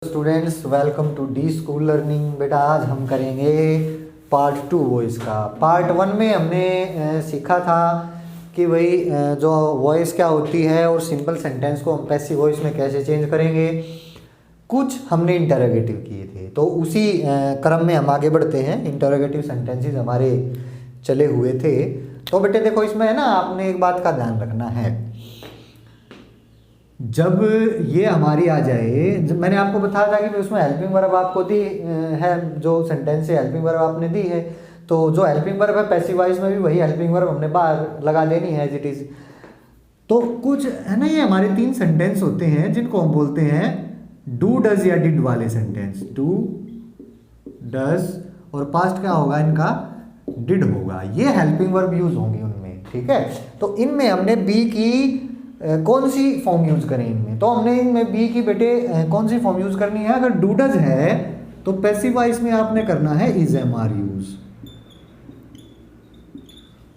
Students, welcome to the school learning. बेटा आज हम करेंगे पार्ट 2 वॉइस का। पार्ट 1 में हमने सीखा था कि भाई जो वॉइस क्या होती है और सिंपल सेंटेंस को हम पैसिव वॉइस में कैसे चेंज करेंगे। कुछ हमने इंटरोगेटिव किए थे, तो उसी क्रम में हम आगे बढ़ते हैं। इंटरोगेटिव सेंटेंसेस हमारे चले हुए थे। तो बेटे देखो, इसमें है ना, आपने एक बात का ध्यान रखना है। जब ये हमारी आ जाए, जब मैंने आपको बताया था कि उसमें हेल्पिंग वर्ब आपको दी है, जो सेंटेंस से हेल्पिंग वर्ब आपने दी है, तो जो हेल्पिंग वर्ब है पैसिव वॉइस में भी वही हेल्पिंग वर्ब हमने बाहर लगा देनी है एज इट इज। तो कुछ है ना, ये हमारे 3 सेंटेंस होते हैं जिनको हम बोलते हैं डू डज या डिड वाले सेंटेंस। डू डज और पास्ट क्या होगा इनका, डिड होगा। ये हेल्पिंग वर्ब यूज होंगी उनमें, ठीक है। तो इनमें हमने बी की कौन सी फॉर्म यूज करें इनमें, तो हमने इनमें बी की बेटे कौन सी फॉर्म यूज करनी है। अगर डू डज है तो पैसिव वॉइस में आपने करना है इज एम आर यूज,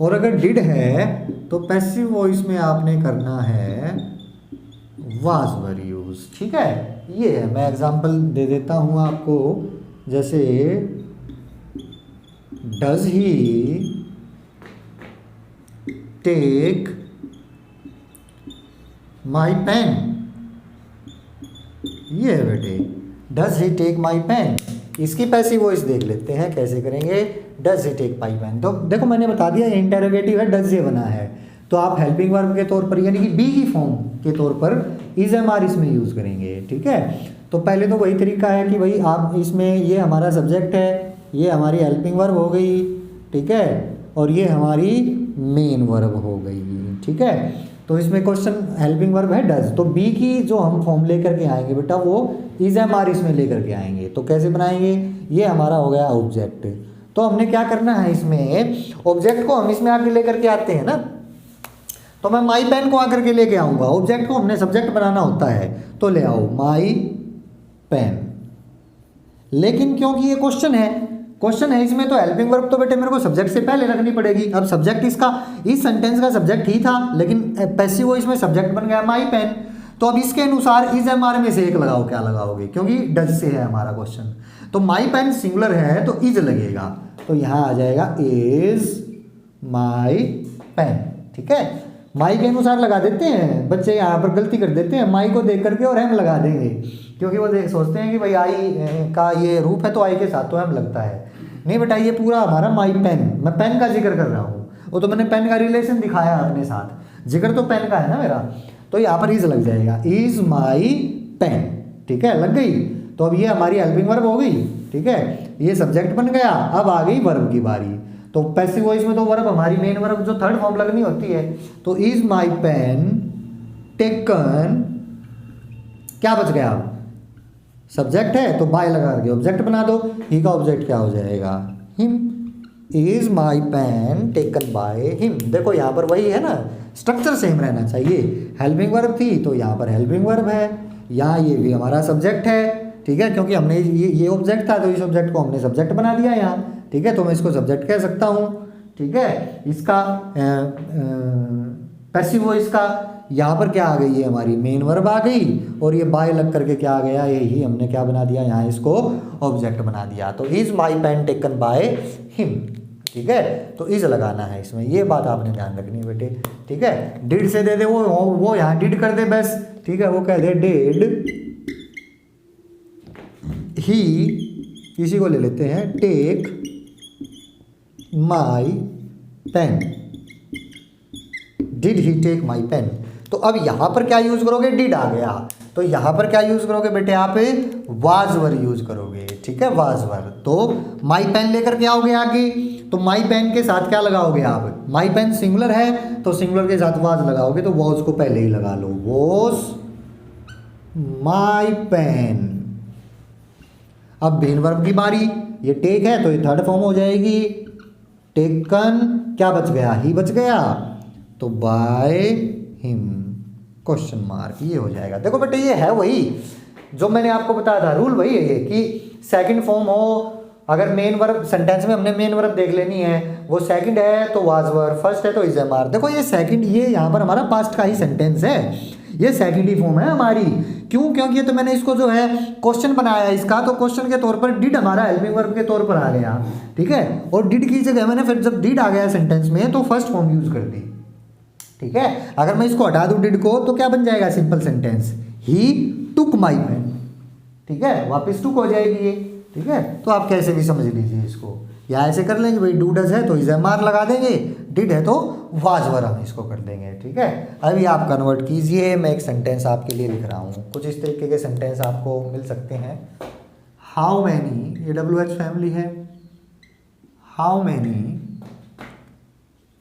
और अगर डिड है तो पैसिव वॉइस में आपने करना है वाज वर यूज, ठीक है। ये है, मैं एग्जांपल दे देता हूं आपको। जैसे does he take my pen, ये है बेटे, does he take my pen. इसकी पैसिव वॉइस देख लेते हैं कैसे करेंगे। Does he take my pen, तो देखो मैंने बता दिया इंटरोगेटिव है, डज से बना है, तो आप हेल्पिंग वर्ब के तौर पर यानी कि बी की फॉर्म के तौर पर इज एम आर इसमें यूज करेंगे, ठीक है। तो पहले तो वही तरीका है कि भाई आप इसमें, ये हमारा सब्जेक्ट है, ये हमारी हेल्पिंग वर्ब हो गई, ठीक है, और ये हमारी मेन वर्ब हो गई, ठीक है। तो इसमें क्वेश्चन हेल्पिंग वर्ब है डज, तो बी की जो हम फॉर्म लेकर के आएंगे बेटा वो इज एम आर इसमें लेकर के आएंगे। तो कैसे बनाएंगे, ये हमारा हो गया ऑब्जेक्ट। तो हमने क्या करना है, इसमें ऑब्जेक्ट को हम इसमें आके लेकर के आते हैं ना, तो मैं माई पेन को आकर के लेके आऊंगा। ऑब्जेक्ट को हमने सब्जेक्ट बनाना होता है, तो ले आओ माई पेन। लेकिन क्योंकि ये क्वेश्चन है इसमें, तो हेल्पिंग वर्ब तो बेटे मेरे को सब्जेक्ट से पहले रखनी पड़ेगी। अब सब्जेक्ट इसका, इस सेंटेंस का सब्जेक्ट ही था, लेकिन पैसिव वॉइस में सब्जेक्ट बन गया माई पेन। तो अब इसके अनुसार इज एम आर में से एक लगाओ, क्या लगाओगे, क्योंकि डज से है हमारा क्वेश्चन। तो माई पेन सिंगुलर है तो इज लगेगा, तो यहां आ जाएगा इज माई पेन, ठीक है। माई के अनुसार लगा देते हैं बच्चे, यहाँ पर गलती कर देते हैं, माई को देख करके और एम लगा देंगे, क्योंकि वो सोचते हैं कि भाई आई का ये रूप है तो आई के साथ तो एम लगता है। नहीं बेटा, ये पूरा हमारा माई पेन, मैं पेन का जिक्र कर रहा हूँ, वो तो मैंने पेन का रिलेशन दिखाया अपने साथ, जिक्र तो पेन का है ना मेरा, तो यहाँ पर इज लग जाएगा, इज माई पेन, ठीक है, लग गई। तो अब ये हमारी हेल्पिंग वर्ब हो गई, ठीक है, ये सब्जेक्ट बन गया। अब आ गई वर्ब की बारी। तो पैसिव वॉइस में तो वर्ब हमारी मेन वर्ब जो थर्ड फॉर्म लगनी होती है, तो इज माई पेन टेकन, क्या बच गया, अब सब्जेक्ट है तो बाय लगा के ऑब्जेक्ट बना दो। ही का ऑब्जेक्ट क्या हो जाएगा, him. Is my pen taken by him. देखो यहाँ पर वही है ना, स्ट्रक्चर सेम रहना चाहिए। हेल्पिंग वर्ब थी तो यहाँ पर हेल्पिंग वर्ब है, यहाँ ये भी हमारा सब्जेक्ट है, ठीक है, क्योंकि हमने ये ऑब्जेक्ट था तो इस ऑब्जेक्ट को हमने सब्जेक्ट बना दिया यहाँ, ठीक है। तो मैं इसको सब्जेक्ट कह सकता हूँ, ठीक है। इसका पैसिव वॉइस का यहाँ पर क्या आ गई है, हमारी मेन वर्ब आ गई, और ये बाय लग करके क्या आ गया, यही हमने क्या बना दिया, यहाँ इसको ऑब्जेक्ट बना दिया। तो is my pen taken by him, ठीक है। तो इज लगाना है इसमें, ये बात आपने ध्यान रखनी है बेटे, ठीक है। डिड से दे दे, वो यहाँ डिड कर दे बस, ठीक है, वो कह दे डिड ही, इसी को ले लेते हैं, take my pen, did he take my pen. तो अब यहां पर क्या यूज करोगे, डिड आ गया, तो यहां पर क्या यूज करोगे बेटे, आप वाज वर यूज करोगे, ठीक है, वाज वर। तो माई पेन लेकर के आओगे आगे, तो माई पेन के साथ क्या लगाओगे आप, माई पेन सिंगुलर है तो सिंगुलर के साथ वाज लगाओगे, तो वॉज को पहले ही लगा लो, वॉज माई पेन। अब मेन वर्ब की बारी, ये टेक है तो ये थर्ड फॉर्म हो जाएगी, टेकन, क्या बच गया, ही बच गया, तो बाय हिम क्वेश्चन मार्क, ये हो जाएगा। देखो बेटे ये है वही जो मैंने आपको बताया था, रूल वही है ये कि सेकंड फॉर्म हो, अगर मेन वर्ब सेंटेंस में हमने मेन वर्ब देख लेनी है, वो सेकंड है तो वाज वर्ब, फर्स्ट है तो इज एम आर। देखो ये सेकंड, ये यहाँ पर हमारा पास्ट का ही सेंटेंस है, ये सेकंड ही फॉर्म है हमारी, क्यों? क्योंकि ये तो मैंने इसको जो है क्वेश्चन बनाया है इसका, तो क्वेश्चन के तौर पर डिड हमारा हेल्पिंग वर्ब के तौर पर आ गया, ठीक है। और डिड की जगह मैंने फिर जब डिड आ गया सेंटेंस में तो फर्स्ट फॉर्म यूज कर दी, ठीक है। अगर मैं इसको हटा दूं डिड को तो क्या बन जाएगा? Simple sentence, he took my pen, ठीक है, वापस टुक हो जाएगी ये, ठीक है। तो आप कैसे भी समझ लीजिए इसको, या ऐसे कर लेंगे भाई, डू डज है तो इज एम आर लगा देंगे, डिड है तो वाज वर हम इसको कर देंगे, ठीक है। अभी आप कन्वर्ट कीजिए, मैं एक सेंटेंस आपके लिए लिख रहा हूँ, कुछ इस तरीके के सेंटेंस आपको मिल सकते हैं। हाउ मैनी, ये WH फैमिली है, how many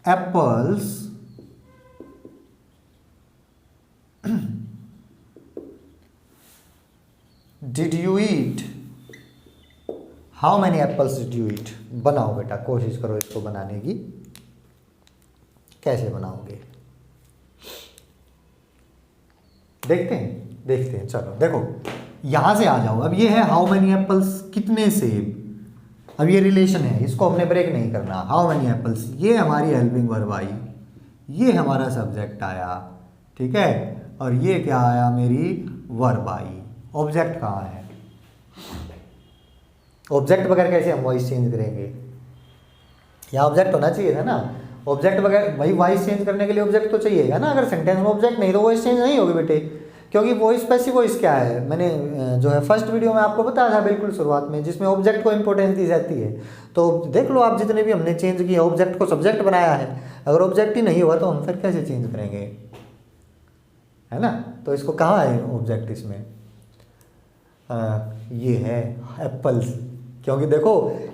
apples did you eat, how many apples did you eat. बनाओ बेटा, कोशिश करो इसको बनाने की, कैसे बनाओगे देखते हैं। चलो देखो, यहां से आ जाओ। अब ये है हाउ मैनी एप्पल्स, कितने सेब। अब ये रिलेशन है, इसको हमने ब्रेक नहीं करना। हाउ मैनी एप्पल्स, ये हमारी हेल्पिंग वर्ब आई, ये हमारा सब्जेक्ट आया, ठीक है, और ये क्या आया? मेरी वर्ब आई। ऑब्जेक्ट कहाँ है? ऑब्जेक्ट बगैर कैसे हम वॉइस चेंज करेंगे? यहाँ ऑब्जेक्ट होना चाहिए था ना। ऑब्जेक्ट बगैर, भाई वॉइस चेंज करने के लिए ऑब्जेक्ट तो चाहिएगा ना। अगर सेंटेंस में ऑब्जेक्ट नहीं तो वॉइस चेंज नहीं होगी बेटे, क्योंकि वॉइस पैसिव वॉइस क्या है, मैंने जो है फर्स्ट वीडियो में आपको बताया था बिल्कुल शुरुआत में, जिसमें ऑब्जेक्ट को इंपॉर्टेंस दी जाती है। तो देख लो आप, जितने भी हमने चेंज किए, ऑब्जेक्ट को सब्जेक्ट बनाया है। अगर ऑब्जेक्ट ही नहीं हुआ तो हम फिर कैसे चेंज करेंगे, है ना। तो इसको कहाँ है ऑब्जेक्ट इसमें? ये है एप्पल्स, क्योंकि देखो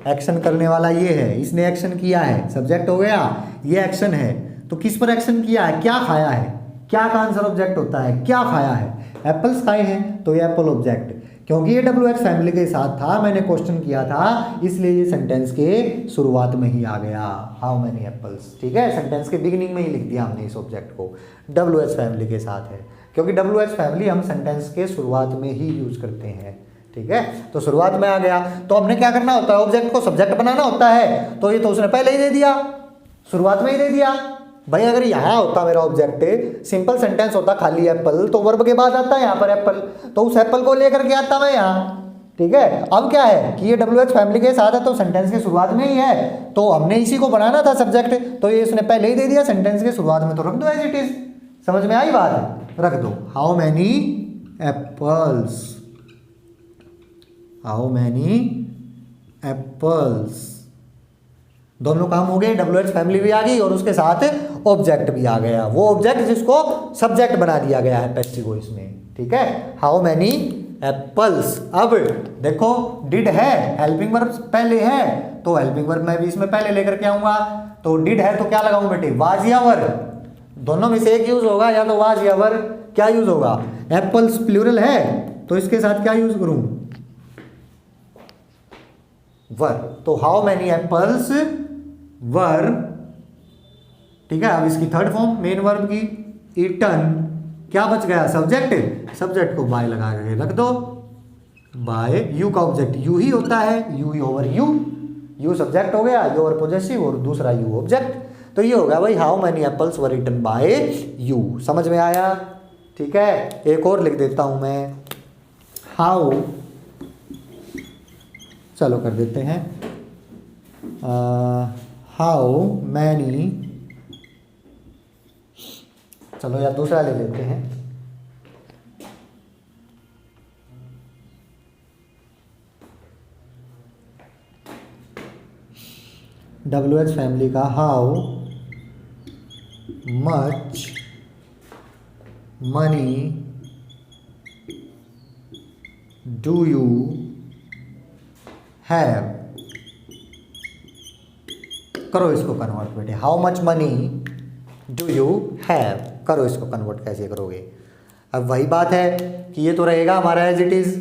एक्शन करने वाला ये है, इसने एक्शन किया है, सब्जेक्ट हो गया, ये एक्शन है। तो किस पर एक्शन किया है? क्या खाया है, क्या का आंसर ऑब्जेक्ट होता है, क्या खाया है, एप्पल्स खाए हैं, तो ये एप्पल ऑब्जेक्ट। क्योंकि ये WH फैमिली के साथ था, मैंने क्वेश्चन किया था, इसलिए ये सेंटेंस के शुरुआत में ही आ गया, हाउ मैनी एप्पल्स, ठीक है। सेंटेंस के बिगिनिंग में ही लिख दिया हमने इस ऑब्जेक्ट को, WH फैमिली के साथ है, क्योंकि WH फैमिली हम सेंटेंस के शुरुआत में ही यूज करते हैं, ठीक है। तो शुरुआत में आ गया, तो हमने क्या करना होता है? ऑब्जेक्ट को सब्जेक्ट बनाना होता है। तो ये तो उसने पहले ही दे दिया, शुरुआत में ही दे दिया। भाई अगर यहाँ होता मेरा ऑब्जेक्ट, सिंपल सेंटेंस होता खाली एप्पल, तो वर्ब के बाद आता है यहाँ पर एप्पल, तो उस एप्पल को लेकर के आता मैं यहाँ, ठीक है। अब क्या है कि ये WH फैमिली के साथ है, तो सेंटेंस के शुरुआत में ही है, तो हमने इसी को बनाना था सब्जेक्ट, तो ये इसने पहले ही दे दिया सेंटेंस के शुरुआत में, तो रख दो एज इट इज। समझ में आई बात? रख दो, how many apples, how many apples, दोनों काम हो गए। WH फैमिली भी आ गई और उसके साथ ऑब्जेक्ट भी आ गया, वो ऑब्जेक्ट जिसको सब्जेक्ट बना दिया गया है पैसिव वॉइस में, ठीक है। How many apples. अब देखो डिड है, हेल्पिंग वर्ब पहले है, तो हेल्पिंग वर्ब मैं भी इसमें पहले लेकर के आऊंगा। तो डिड है तो क्या लगाऊं बेटे? वाज या वर, दोनों में से एक यूज होगा, या तो वाज या वर। क्या यूज होगा? एप्पल्स प्लूरल है तो इसके साथ क्या यूज करूं? वर। तो हाउ मैनी एप्पल्स वर, ठीक है। अब इसकी थर्ड फॉर्म मेन वर्ब की, ईटन, क्या बच गया? सब्जेक्ट, सब्जेक्ट को बाय लगा के रख दो, बाय। यू का ऑब्जेक्ट यू ही होता है, you over you, you subject हो गया, यू ओवर पोजेसिव और दूसरा यू ऑब्जेक्ट। तो ये हो गया भाई, how many apples were eaten by you. समझ में आया? ठीक है। एक और लिख देता हूं मैं, हाउ, चलो कर देते हैं, हाउ मैनी, चलो यार दूसरा ले लेते हैं, WH फैमिली का how much money do you have. करो इसको कन्वर्ट बेटे, how much money do you have, करो इसको कन्वर्ट, कैसे करोगे? अब वही बात है कि ये तो रहेगा हमारा एज इट इज,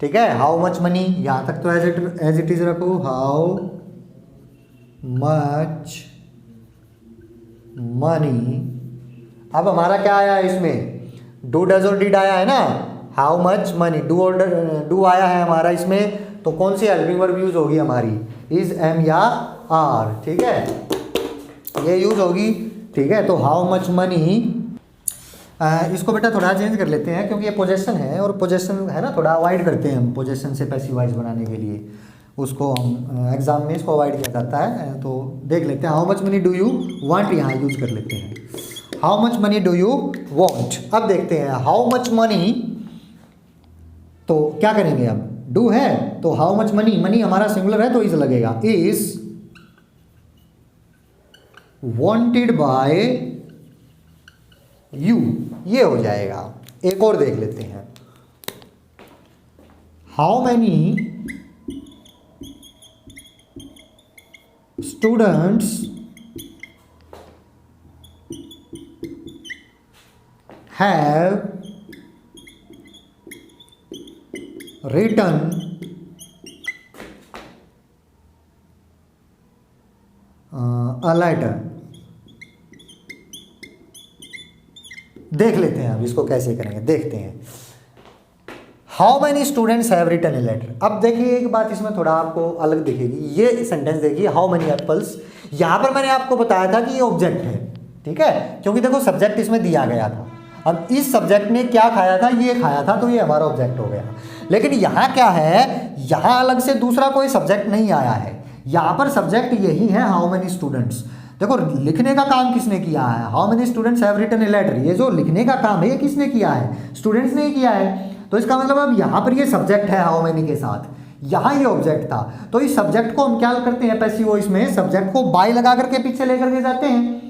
ठीक है। हाउ मच मनी, यहाँ तक तो एज इट इज रखो, हाउ मच मनी। अब हमारा क्या आया है इसमें? डू डज और डिड आया है ना। हाउ मच मनी, डू और डू आया है हमारा इसमें, तो कौन सी हेल्पिंग वर्ब यूज होगी हमारी? इज, एम या आर, ठीक है, ये यूज होगी, ठीक है। तो हाउ मच मनी, इसको बेटा थोड़ा चेंज कर लेते हैं, क्योंकि ये पोजेशन है और पोजेशन है ना, थोड़ा अवॉइड करते हैं हम पोजेशन से पैसिव वॉइस बनाने के लिए, उसको हम एग्जाम में इसको अवॉइड किया जाता है। तो देख लेते हैं, how much money do you want यहाँ यूज कर लेते हैं, how much money do you want. अब देखते हैं हाउ मच मनी, तो क्या करेंगे अब, डू है तो हाउ मच मनी, मनी हमारा सिंगुलर है तो इज लगेगा, इज वांटेड बाय यू, ये हो जाएगा। एक और देख लेते हैं, how many students have written a letter. देख लेते हैं अब इसको कैसे करेंगे, देखते हैं। How many students have written a letter. अब देखिए एक बात इसमें थोड़ा आपको अलग दिखेगी, ये सेंटेंस देखिए, हाउ मैनी एप्पल्स, यहाँ पर मैंने आपको बताया था कि ये ऑब्जेक्ट है, ठीक है, क्योंकि देखो सब्जेक्ट इसमें दिया गया था। अब इस सब्जेक्ट ने क्या खाया था, ये खाया था, तो ये हमारा ऑब्जेक्ट हो गया। लेकिन यहाँ क्या है, यहाँ अलग से दूसरा कोई सब्जेक्ट नहीं आया है, यहाँ पर सब्जेक्ट यही है हाउ मैनी स्टूडेंट्स। देखो लिखने का काम किसने किया है, how many students have written a letter, ये जो लिखने का काम है ये किसने किया है, स्टूडेंट्स ने ही किया है। तो इसका मतलब अब यहाँ पर ये सब्जेक्ट है हाउ मेनी के साथ, यहाँ ये ऑब्जेक्ट था, तो इस सब्जेक्ट को हम क्या करते हैं पैसिव वॉइस में, सब्जेक्ट को बाय लगा करके पीछे लेकर के जाते हैं,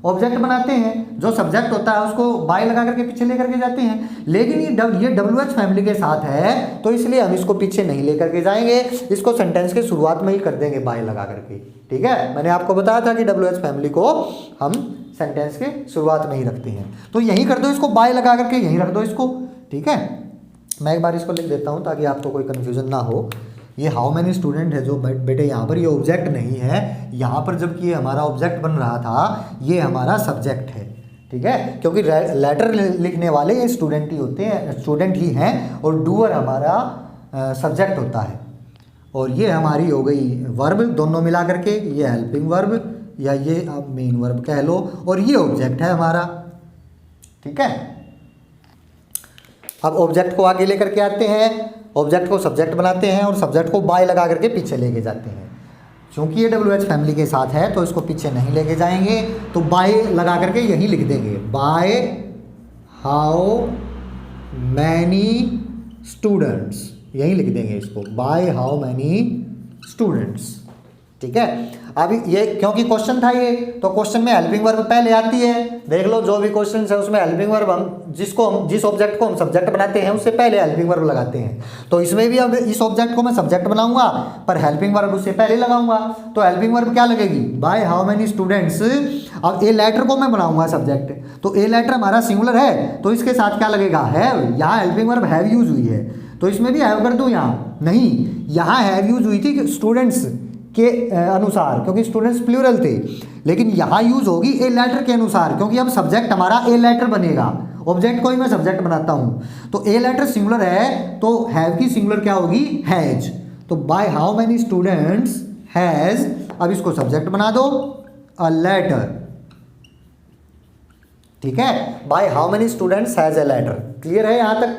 ऑब्जेक्ट बनाते हैं, जो सब्जेक्ट होता है उसको बाय लगा करके पीछे लेकर के जाते हैं। लेकिन ये WH फैमिली के साथ है तो इसलिए हम इसको पीछे नहीं लेकर के जाएंगे, इसको सेंटेंस के शुरुआत में ही कर देंगे बाय लगा करके, ठीक है। मैंने आपको बताया था कि WH फैमिली को हम सेंटेंस के शुरुआत में ही रखते हैं, तो यहीं कर दो इसको बाय लगा करके, यहीं रख दो इसको, ठीक है। मैं एक बार इसको लिख देता हूँ ताकि आपको कोई कन्फ्यूजन ना हो। ये हाउ मैनी स्टूडेंट है जो बेटे यहाँ पर ये ऑब्जेक्ट नहीं है, यहाँ पर जबकि ये हमारा ऑब्जेक्ट बन रहा था ये हमारा सब्जेक्ट है, ठीक है, क्योंकि लेटर लिखने वाले ये स्टूडेंट ही होते हैं, स्टूडेंट ही हैं, और डूअर हमारा सब्जेक्ट होता है। और ये हमारी हो गई वर्ब, दोनों मिला करके, ये हेल्पिंग वर्ब या ये आप मेन वर्ब कह लो, और ये ऑब्जेक्ट है हमारा, ठीक है। अब ऑब्जेक्ट को आगे लेकर के आते हैं, ऑब्जेक्ट को सब्जेक्ट बनाते हैं और सब्जेक्ट को बाय लगा करके पीछे लेके जाते हैं। क्योंकि ये WH फैमिली के साथ है तो इसको पीछे नहीं लेके जाएंगे, तो बाय लगा करके यहीं लिख देंगे, बाय हाउ मैनी स्टूडेंट्स, यहीं लिख देंगे इसको, बाय हाउ मैनी स्टूडेंट्स, ठीक है। अभी ये क्योंकि क्वेश्चन था ये, तो क्वेश्चन में हेल्पिंग वर्ब पहले आती है, देख लो जो भी क्वेश्चन है उसमें हेल्पिंग वर्ब हम जिस ऑब्जेक्ट को हम सब्जेक्ट बनाते हैं उससे पहले हेल्पिंग वर्ब लगाते हैं। तो इसमें भी अब इस ऑब्जेक्ट को मैं सब्जेक्ट बनाऊंगा पर हेल्पिंग वर्ब उससे पहले लगाऊंगा, तो हेल्पिंग वर्ब क्या लगेगी, बाय हाउ मेनी स्टूडेंट्स। अब ए लेटर को मैं बनाऊंगा सब्जेक्ट, तो ए लेटर हमारा सिंगुलर है तो इसके साथ क्या लगेगा, हैव, यहाँ हेल्पिंग वर्ब हैव यूज हुई है तो इसमें भी हैव कर दूँ, यहाँ नहीं, यहाँ हैव यूज हुई थी स्टूडेंट्स के अनुसार क्योंकि स्टूडेंट्स प्लूरल थे, लेकिन यहाँ यूज होगी ए लेटर के अनुसार क्योंकि अब सब्जेक्ट हमारा ए लेटर बनेगा, ऑब्जेक्ट को ही मैं सब्जेक्ट बनाता हूँ, तो ए लेटर सिंगुलर है तो हैव की सिंगुलर क्या होगी, हैज। तो by how many students has, अब इसको सब्जेक्ट बना दो, अ लेटर, ठीक है, by how many students has a letter. Clear है यहाँ तक,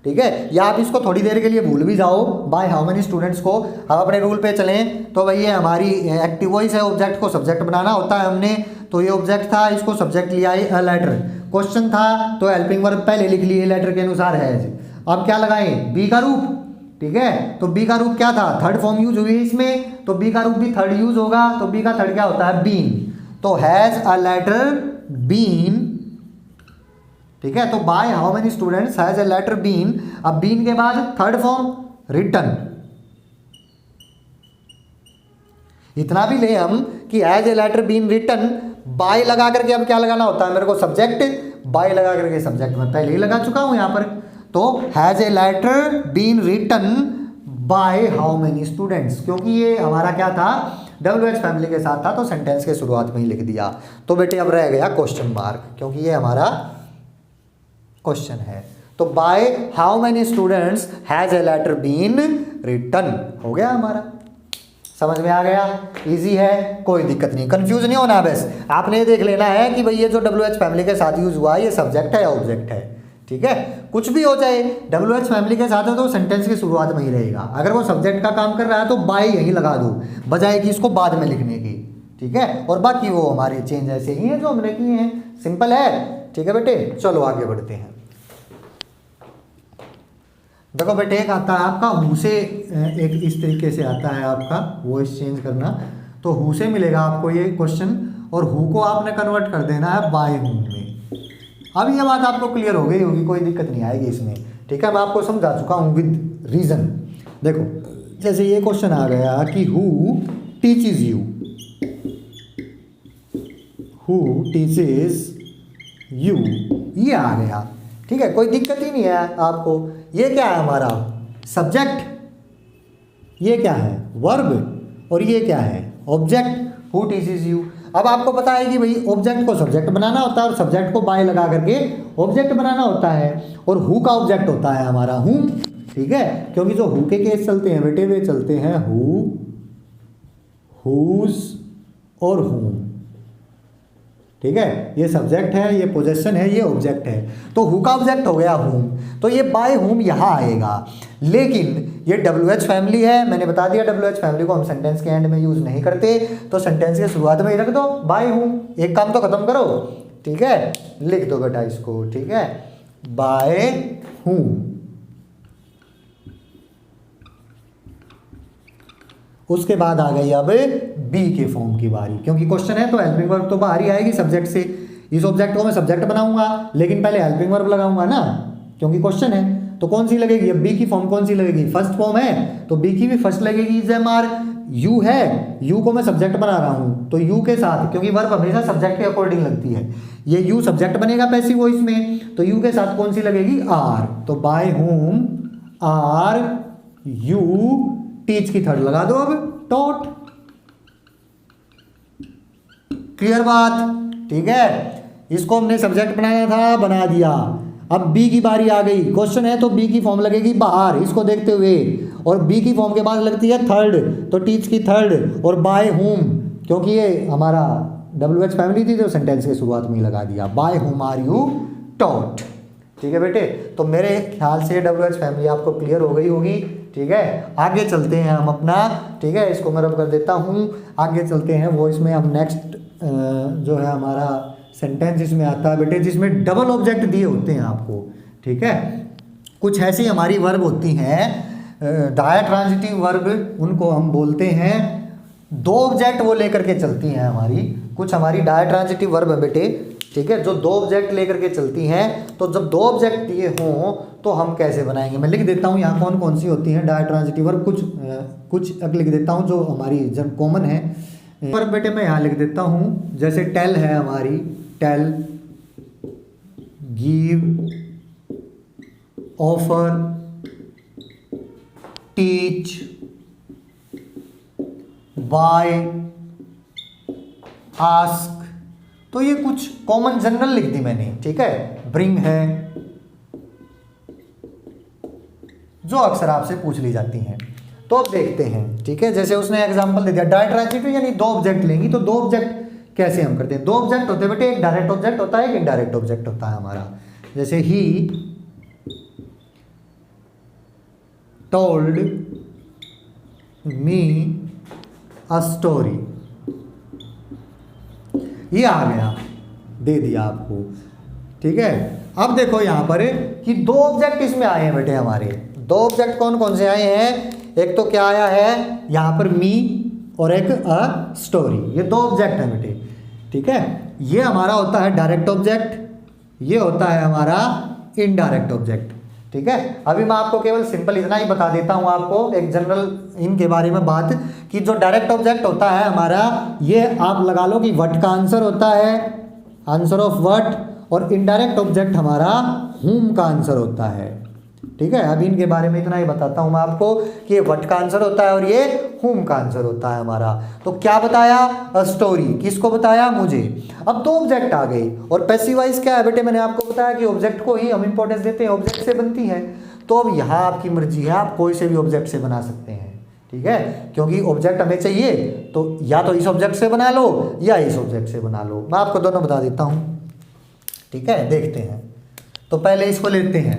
ठीक है। या आप इसको थोड़ी देर के लिए भूल भी जाओ बाय हाउ मेनी स्टूडेंट्स को, अब अपने रूल पे चलें तो भाई ये हमारी एक्टिव वॉइस है, ऑब्जेक्ट को सब्जेक्ट बनाना होता है हमने, तो ये ऑब्जेक्ट था, इसको सब्जेक्ट लिया है अ लेटर, क्वेश्चन था तो हेल्पिंग वर्ब पहले लिख लिए लेटर के अनुसार हैज। अब क्या लगाएं, बी का रूप, ठीक है, तो बी का रूप क्या था, थर्ड फॉर्म यूज हुई इसमें, तो बी का रूप भी थर्ड यूज होगा, तो बी का थर्ड क्या होता है, बीन, तो हैज अ लेटर बीन, ठीक है। तो by how many students has a letter been, अब बीन के बाद थर्ड फॉर्म रिटन, इतना भी ले हम कि has a letter been written, by लगा करके अब क्या लगाना होता है मेरे को, सब्जेक्ट, बाय लगा करके सब्जेक्ट में पहले ही लगा चुका हूं यहां पर, तो has a letter been written by how many students, क्योंकि ये हमारा क्या था, WH फैमिली के साथ था तो सेंटेंस के शुरुआत में ही लिख दिया। तो बेटे अब रह गया क्वेश्चन मार्क क्योंकि ये हमारा क्वेश्चन है, तो by how many students has a letter been written हो गया हमारा, समझ में आ गया? इजी है, कोई दिक्कत नहीं, कंफ्यूज नहीं होना। बस आपने ये देख लेना है कि भाई ये जो WH फैमिली के साथ यूज हुआ है ये सब्जेक्ट है या ऑब्जेक्ट है। ठीक है, कुछ भी हो जाए WH फैमिली के साथ है तो सेंटेंस की शुरुआत में ही रहेगा। अगर वो सब्जेक्ट का काम कर रहा है तो बाय यहीं लगा दो, बजाय कि इसको बाद में लिखने की। ठीक है, और बाकी वो हमारे चेंज ऐसे ही हैं जो हमने किए हैं, सिंपल है। ठीक है बेटे, चलो आगे बढ़ते हैं। देखो बेटे, एक आता है आपका हु से, एक इस तरीके से आता है आपका वॉइस चेंज करना। तो हु से मिलेगा आपको ये क्वेश्चन, और हु को आपने कन्वर्ट कर देना है बाय हुम में। अब ये बात आपको क्लियर हो गई होगी, कोई दिक्कत नहीं आएगी इसमें। ठीक है, मैं आपको समझा चुका हूँ विद रीजन। देखो जैसे ये क्वेश्चन आ गया कि who teaches you, who teaches you, ये आ गया। ठीक है, कोई दिक्कत ही नहीं है आपको। ये क्या है हमारा सब्जेक्ट, ये क्या है वर्ब, और ये क्या है ऑब्जेक्ट, हु टीचेज यू। अब आपको पता है कि भाई ऑब्जेक्ट को सब्जेक्ट बनाना होता है और सब्जेक्ट को बाय लगा करके ऑब्जेक्ट बनाना होता है, और हु का ऑब्जेक्ट होता है हमारा हुम। ठीक है, क्योंकि जो हु के केस चलते हैं बेटे वे चलते हैं हु, हुज और हुम। ठीक है, ये सब्जेक्ट है, ये पोजेशन है, ये ऑब्जेक्ट है। तो हु का ऑब्जेक्ट हो गया हुम, तो ये बाय हुम यहाँ आएगा। लेकिन ये WH फैमिली है, मैंने बता दिया WH फैमिली को हम सेंटेंस के एंड में यूज नहीं करते, तो सेंटेंस के शुरुआत में ही रख दो बाय हुम। एक काम तो खत्म करो। ठीक है, लिख दो बेटा इसको। ठीक है, बाय हुम। उसके बाद आ गई अब बी के फॉर्म की बारी, क्योंकि क्वेश्चन है तो हेल्पिंग वर्ब तो बाहर ही आएगी सब्जेक्ट से। इस ऑब्जेक्ट को मैं सब्जेक्ट बनाऊंगा, लेकिन पहले हेल्पिंग वर्ब लगाऊंगा ना, क्योंकि क्वेश्चन है। तो कौन सी लगेगी अब बी की फॉर्म, कौन सी लगेगी? फर्स्ट फॉर्म है तो बी की भी फर्स्ट लगेगी। इज एम आर, यू है, यू को मैं सब्जेक्ट बना रहा हूँ तो यू के साथ, क्योंकि वर्ब हमेशा सब्जेक्ट के अकॉर्डिंग लगती है, ये यू सब्जेक्ट बनेगा पैसिव वॉइस में, तो यू के साथ कौन सी लगेगी? आर। तो by whom are you teach की थर्ड लगा दो अब टॉट। क्लियर बात? ठीक है, इसको हमने सब्जेक्ट बनाना था, बना दिया। अब बी की बारी आ गई, क्वेश्चन है तो बी की फॉर्म लगेगी बाहर, इसको देखते हुए, और बी की फॉर्म के बाद लगती है थर्ड, तो टीच की थर्ड, और बाय होम, क्योंकि ये हमारा WH फैमिली थी तो सेंटेंस के शुरुआत में ही लगा दिया by whom are you taught. ठीक है बेटे, तो मेरे ख्याल से WH फैमिली आपको क्लियर हो गई होगी। ठीक है, आगे चलते हैं हम अपना। ठीक है, इसको मैं रब कर देता हूँ, आगे चलते हैं वो इसमें हम नेक्स्ट जो है हमारा सेंटेंस इसमें आता है बेटे, जिसमें डबल ऑब्जेक्ट दिए होते हैं आपको। ठीक है, कुछ ऐसी हमारी वर्ब होती हैं डायट्रांजिटिव वर्ब, उनको हम बोलते हैं दो ऑब्जेक्ट वो लेकर के चलती हैं हमारी। कुछ हमारी डायट्रांजिटिव वर्ब है बेटे, ठीक है, जो दो ऑब्जेक्ट लेकर के चलती हैं। तो जब दो ऑब्जेक्ट दिए हों तो हम कैसे बनाएंगे, मैं लिख देता हूँ यहाँ कौन कौन सी होती हैं डायट्रांजिटिव वर्ब। कुछ अब लिख देता हूँ जो हमारी जब कॉमन है पर बेटे, मैं यहाँ लिख देता हूँ। जैसे टेल है हमारी, tell, give, offer, teach, buy, ask. तो ये कुछ कॉमन जनरल लिख दी मैंने। ठीक है, ब्रिंग है, जो अक्सर आपसे पूछ ली जाती हैं। तो अब देखते हैं। ठीक है, जैसे उसने एग्जांपल दे दिया डायट्रांजिटिव, यानी दो ऑब्जेक्ट लेंगी, तो दो ऑब्जेक्ट कैसे हम करते हैं? दो ऑब्जेक्ट होते हैं बेटे, एक डायरेक्ट ऑब्जेक्ट होता है, एक इनडायरेक्ट ऑब्जेक्ट होता है हमारा। जैसे he told me a story, ये आ गया, दे दिया आपको। ठीक है, अब देखो यहाँ पर कि दो ऑब्जेक्ट इसमें आए हैं बेटे हमारे। दो ऑब्जेक्ट कौन कौन से आए हैं? एक तो क्या आया है यहाँ पर मी, और एक अ स्टोरी, ये दो ऑब्जेक्ट हैं बेटे। ठीक है, ये हमारा होता है डायरेक्ट ऑब्जेक्ट, ये होता है हमारा इनडायरेक्ट ऑब्जेक्ट। ठीक है, अभी मैं आपको केवल सिंपल इतना ही बता देता हूँ आपको एक जनरल इनके बारे में बात, कि जो डायरेक्ट ऑब्जेक्ट होता है हमारा, ये आप लगा लो कि व्हाट का आंसर होता है, आंसर ऑफ व्हाट, और इनडायरेक्ट ऑब्जेक्ट हमारा हुम का आंसर होता है। ठीक है, अभी इनके बारे में इतना ही बताता हूँ मैं आपको कि ये व्हाट का आंसर होता है और ये हुम का आंसर होता है हमारा। तो क्या बताया? A story. किसको बताया? मुझे। अब दो ऑब्जेक्ट आ गए, और पैसिव वॉइस क्या है बेटे, मैंने आपको बताया कि ऑब्जेक्ट को ही हम इंपॉर्टेंस देते हैं, ऑब्जेक्ट से बनती है। तो अब यहाँ आपकी मर्जी है, आप कोई से भी ऑब्जेक्ट से बना सकते हैं। ठीक है, क्योंकि ऑब्जेक्ट हमें चाहिए तो या तो इस ऑब्जेक्ट से बना लो या इस ऑब्जेक्ट से बना लो। मैं आपको दोनों बता देता हूँ, ठीक है, देखते हैं। तो पहले इसको लेते हैं,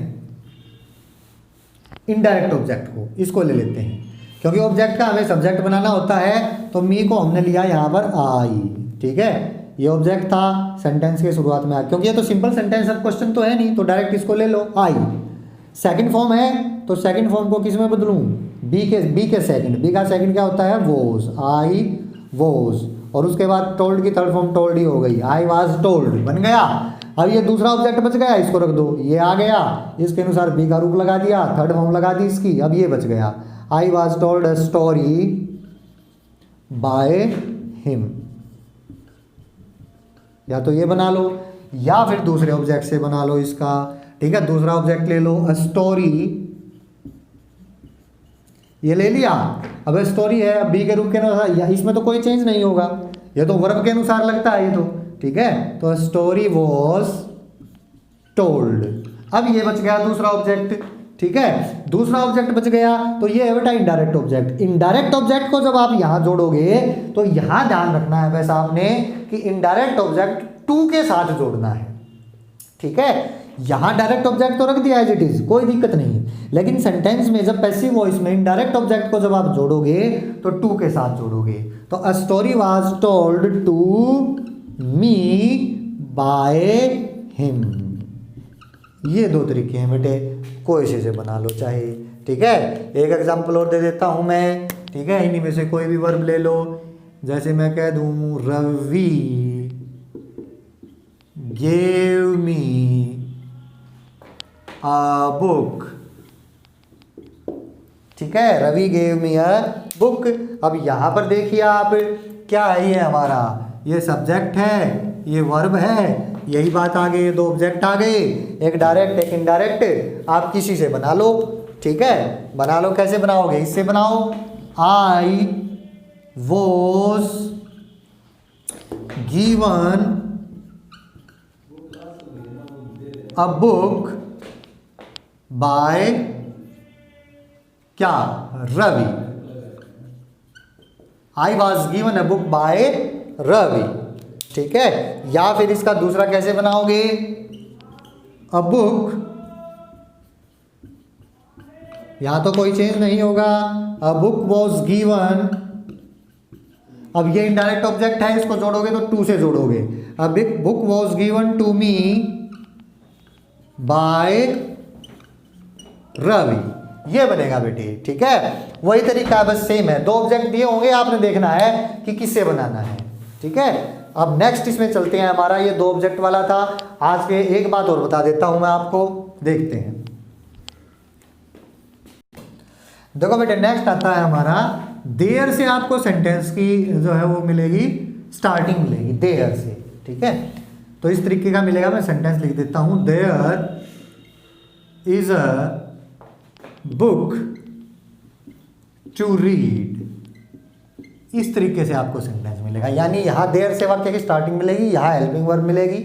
इनडायरेक्ट ऑब्जेक्ट को, इसको ले लेते हैं, क्योंकि ऑब्जेक्ट का हमें सब्जेक्ट बनाना होता है। तो मी को हमने लिया यहाँ पर आई, ठीक है, ये ऑब्जेक्ट था सेंटेंस के शुरुआत में, क्योंकि ये तो सिंपल सेंटेंस है, क्वेश्चन तो है नहीं, तो डायरेक्ट इसको ले लो आई। सेकंड फॉर्म है तो सेकंड फॉर्म को किस में बदलूं, बी के सेकंड, बी का सेकंड क्या होता है, वोज, आई वोज, और उसके बाद टोल्ड की थर्ड फॉर्म टोल्ड ही हो गई, आई वाज टोल्ड, बन गया। अब ये दूसरा ऑब्जेक्ट बच गया, इसको रख दो, ये आ गया, इसके अनुसार बी का रूप लगा दिया, थर्ड फॉर्म लगा दी इसकी, अब ये बच गया, I was told a story by him. या तो ये बना लो या फिर दूसरे ऑब्जेक्ट से बना लो इसका, ठीक है। दूसरा ऑब्जेक्ट ले लो, अ स्टोरी, ये ले लिया। अब स्टोरी है, अब बी के रूप के अनुसार, इसमें तो कोई चेंज नहीं होगा, ये तो वर्ब के अनुसार लगता है ये तो, ठीक है। तो स्टोरी वॉज टोल्ड। अब ये बच गया दूसरा ऑब्जेक्ट, ठीक है, दूसरा ऑब्जेक्ट बच गया। तो ये है बेटा इनडायरेक्ट ऑब्जेक्ट। इनडायरेक्ट ऑब्जेक्ट को जब आप यहां जोड़ोगे तो यहां ध्यान रखना है वैसा आपने कि इनडायरेक्ट ऑब्जेक्ट टू के साथ जोड़ना है, ठीक है। यहां डायरेक्ट ऑब्जेक्ट तो रख दिया एज इट इज, कोई दिक्कत नहीं, लेकिन सेंटेंस में जब पैसिव वॉइस में इनडायरेक्ट ऑब्जेक्ट को जब आप जोड़ोगे तो टू के साथ जोड़ोगे। तो a story was told to me by him. ये दो तरीके हैं बेटे, कोई से बना लो चाहे, ठीक है। एक एग्जांपल और दे देता हूं मैं, ठीक है, इन्हीं में से कोई भी वर्ब ले लो। जैसे मैं कह दूं Ravi gave me a book, ठीक है, Ravi gave me a book. अब यहां पर देखिए आप, क्या है ये हमारा, ये सब्जेक्ट है, ये वर्ब है, यही बात आ गई, दो ऑब्जेक्ट आ गए, एक डायरेक्ट एक इनडायरेक्ट। आप किसी से बना लो, ठीक है, बना लो। कैसे बनाओगे, इससे बनाओ, I was given a book by क्या, Ravi. I was given a book by Ravi, ठीक है। या फिर इसका दूसरा कैसे बनाओगे, अ बुक, यहां तो कोई चेंज नहीं होगा, अ बुक वॉज गिवन। अब ये इनडायरेक्ट ऑब्जेक्ट है, इसको जोड़ोगे तो टू से जोड़ोगे, a book was given to me by Ravi, ये बनेगा बेटे, ठीक है। वही तरीका है, बस सेम है, दो ऑब्जेक्ट दिए होंगे, आपने देखना है कि किससे बनाना है, ठीक है। अब नेक्स्ट इसमें चलते हैं, हमारा ये दो ऑब्जेक्ट वाला था। आज के एक बात और बता देता हूं मैं आपको, देखते हैं। देखो बेटे, नेक्स्ट आता है हमारा देयर से, आपको सेंटेंस की जो है वो मिलेगी, स्टार्टिंग मिलेगी देयर से, ठीक है। तो इस तरीके का मिलेगा, मैं सेंटेंस लिख देता हूं, there is a book to read. इस तरीके से आपको सेंटेंस मिलेगा, यानी यहां देयर से वाक्य की स्टार्टिंग मिलेगी, यहां हेल्पिंग वर्ब मिलेगी,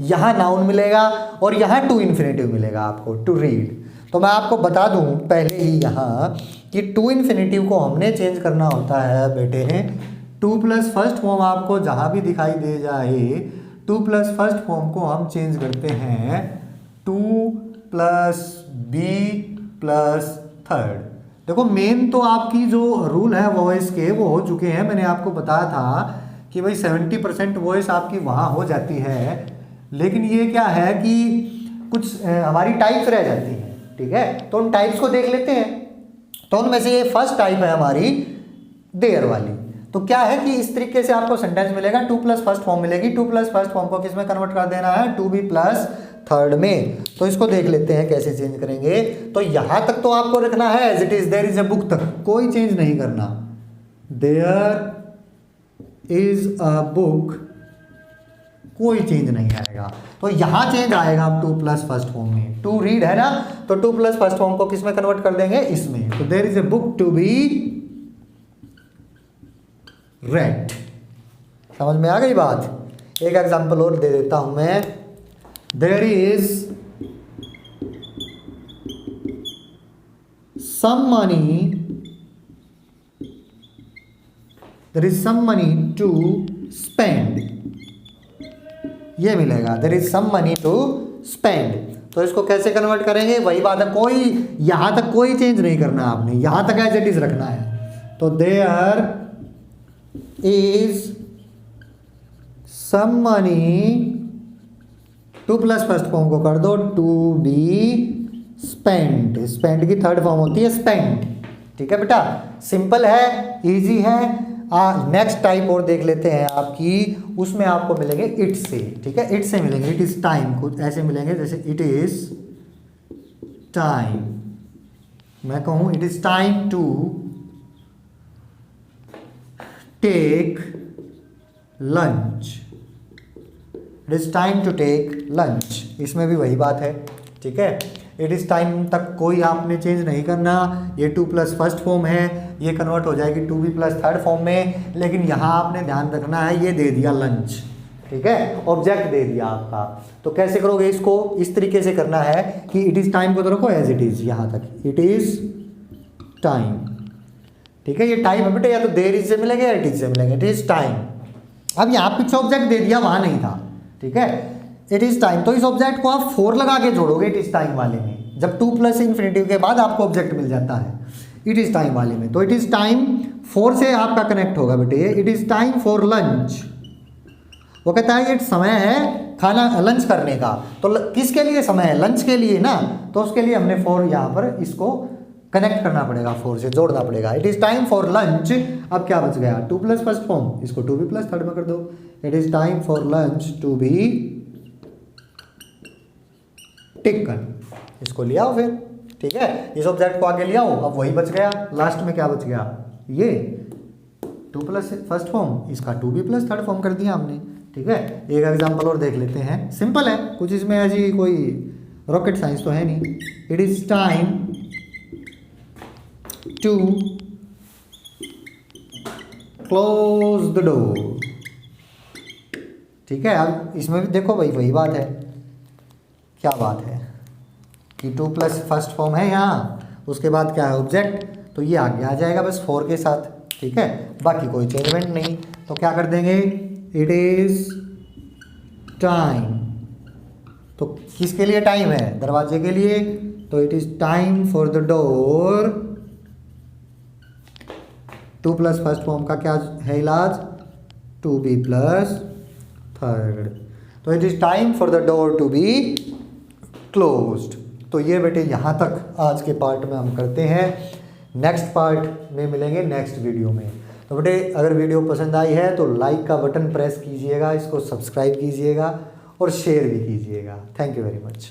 यहां नाउन मिलेगा और यहां टू इन्फिनेटिव मिलेगा आपको, टू रीड। तो मैं आपको बता दूं पहले ही यहां कि टू इन्फिनेटिव को हमने चेंज करना होता है बेटे, टू प्लस फर्स्ट फॉर्म आपको जहां भी दिखाई दे जाए, टू प्लस फर्स्ट फॉर्म को हम चेंज करते हैं to plus be plus third. देखो मेन तो आपकी जो रूल है वॉइस के वो हो चुके हैं, मैंने आपको बताया था कि भाई 70% वॉइस आपकी वहाँ हो जाती है, लेकिन ये क्या है कि कुछ हमारी टाइप्स रह जाती हैं, ठीक है। तो उन टाइप्स को देख लेते हैं। तो उनमें से ये फर्स्ट टाइप है हमारी देयर वाली। तो क्या है कि इस तरीके से आपको सेंटेंस मिलेगा, टू प्लस फर्स्ट फॉर्म मिलेगी, टू प्लस फर्स्ट फॉर्म को किस में कन्वर्ट कर देना है, टू बी प्लस थर्ड में। तो इसको देख लेते हैं कैसे चेंज करेंगे। तो यहां तक तो आपको रखना है as it is, there is a book तक कोई चेंज नहीं करना, देयर इज अ बुक, कोई चेंज नहीं आएगा। तो यहां चेंज आएगा अब टू प्लस फर्स्ट फॉर्म में, टू रीड है ना, तो टू प्लस फर्स्ट फॉर्म को किस में कन्वर्ट कर देंगे, इसमें। तो there is a book to be read. समझ में आ गई बात। एक एग्जांपल और दे देता हूं मैं, there is some money there is some money to spend, ये मिलेगा there is some money to spend. तो इसको कैसे कन्वर्ट करेंगे, वही बात है, कोई यहां तक कोई चेंज नहीं करना आपने, यहां तक एज इट इज रखना है। तो there is some money to plus first form को कर दो टू बी स्पेंड, स्पेंड की थर्ड फॉर्म होती है स्पेंड। ठीक है बेटा, सिंपल है, इजी है। नेक्स्ट टाइप और देख लेते हैं आपकी, उसमें आपको मिलेंगे इट से। ठीक है, इट से मिलेंगे, इट इज टाइम, कुछ ऐसे मिलेंगे जैसे इट इज टाइम, मैं कहूं it is time to take lunch, it is time to take lunch, इसमें भी वही बात है। ठीक है, इट इज टाइम तक कोई आपने चेंज नहीं करना, ये टू प्लस फर्स्ट फॉर्म है, ये कन्वर्ट हो जाएगी to be plus third form में, लेकिन यहाँ आपने ध्यान रखना है ये दे दिया लंच। ठीक है, ऑब्जेक्ट दे दिया आपका, तो कैसे करोगे इसको, इस तरीके से करना है कि इट इज टाइम को तो रखो एज इट इज, यहाँ तक इट इज टाइम। ठीक है, ये टाइम है बेटे, या तो देर इज से मिलेंगे या इट इज से मिलेंगे, इट इज टाइम। अब यहाँ पीछे ऑब्जेक्ट दे दिया, वहां नहीं था। ठीक है, इट इज टाइम, तो इस ऑब्जेक्ट को आप 4 लगा के जोड़ोगे इट इज टाइम वाले में, जब 2 प्लस इन्फिनेटिव के बाद आपको ऑब्जेक्ट मिल जाता है इट इज टाइम वाले में। तो इट इज टाइम 4 से आपका कनेक्ट होगा बेटे, it is time for lunch, वो कहता है ये समय है खाना लंच करने का, तो किसके लिए समय है, लंच के लिए ना, तो उसके लिए हमने 4 यहाँ पर इसको कनेक्ट करना पड़ेगा, 4 से जोड़ना पड़ेगा, it is time for lunch. अब क्या बच गया, 2 प्लस फर्स्ट फॉर्म, इसको 2b प्लस थर्ड में कर दो, it is time for lunch to be taken, इसको ले आओ फिर। ठीक है, इस ऑब्जेक्ट को आगे ले आओ, अब वही बच गया, लास्ट में क्या बच गया, ये 2 प्लस फर्स्ट फॉर्म, इसका 2b प्लस थर्ड फॉर्म कर दिया हमने। ठीक है, एक एग्जांपल और देख लेते हैं, सिंपल है कुछ, इसमें ऐसी कोई रॉकेट साइंस तो है नहीं। It is time to close the door. ठीक है, अब इसमें भी देखो भाई वही बात है, क्या बात है कि 2 प्लस फर्स्ट फॉर्म है यहाँ, उसके बाद क्या है ऑब्जेक्ट, तो ये आगे आ जाएगा बस 4 के साथ। ठीक है, बाकी कोई चेंजमेंट नहीं, तो क्या कर देंगे, इट इज टाइम, तो किसके लिए टाइम है, दरवाजे के लिए, तो it is time for the door, 2 plus first form का क्या है इलाज, 2b प्लस थर्ड, तो it is time for the door to be closed. तो ये बेटे यहाँ तक आज के पार्ट में हम करते हैं, नेक्स्ट पार्ट में मिलेंगे नेक्स्ट वीडियो में। तो बेटे अगर वीडियो पसंद आई है तो लाइक का बटन प्रेस कीजिएगा, इसको सब्सक्राइब कीजिएगा और शेयर भी कीजिएगा। Thank you very much.